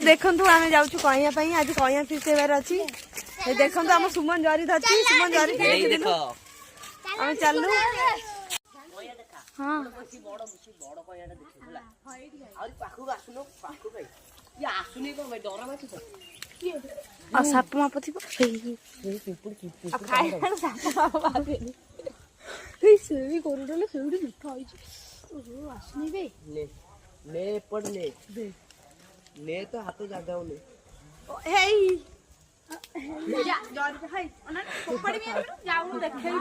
देखंतु आमे जाउछु कहिया पई आज कहिया फिर सेवार अछि देखंतु हम सुमन जरी धछि सुमन जरी देखो हम चललु हां बड़ कहियाटा देखि होला और पाखु आसुनो पाखु भाई ये आसुनी को डर माथि आ साप माप थी आ खाइ साप माप बाबे ए सेवी करूडले सेउडी मिठा होइछि ओ आसुनी बे ले पड़ ले तो हाथ जागाओ ले हेई जा जर हाय अना कोपड़ी में जाऊ देखै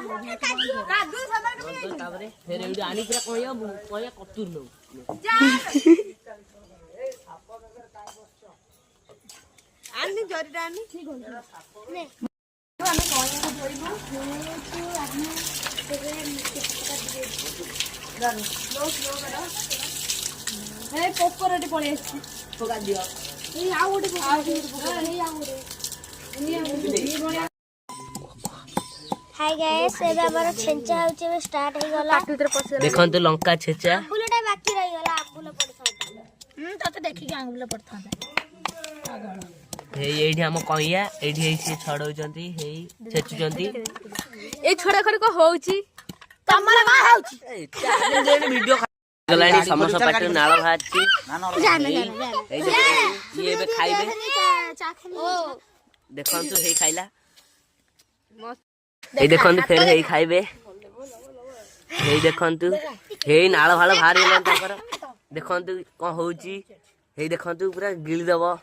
कादू सबर के ताबरे फेर एडी आनी पूरा कहया कतुर नो जा ए साप नगर काय बसछ आनी जरीटा आनी ठीक हो ने हमें कहया को जोइबो तो आनी तेरे रन लो करा ए पोपरटी पळे आछि फोगा दियो ए आ ओटे पोपरा ए आ ओटे हाय गाइस एबे हमर छेंचा होचे स्टार्ट हो गला देखंतु लंका छेचा आंबुलटा बाकी रही गला आंबुल पड़थांदा तते देखि के आंगुल पड़थांदा हे एठी हम कहिया एठी हे से छडौचंती हे छेचुचंती ए छोड़ा खड़ को होउची तमरा का होउची ए चैनल जे वीडियो गलानी समोसा पाटे नाळ भाची जाने ये बे खाइबे चाखनी देखंतु हे खाइला ए देखंतु फेर हे खाइबे हे देखंतु हे नाळ भाळ भार गेलन ताकर देखंतु कोन होउची हे देखंतु पूरा गिली दबो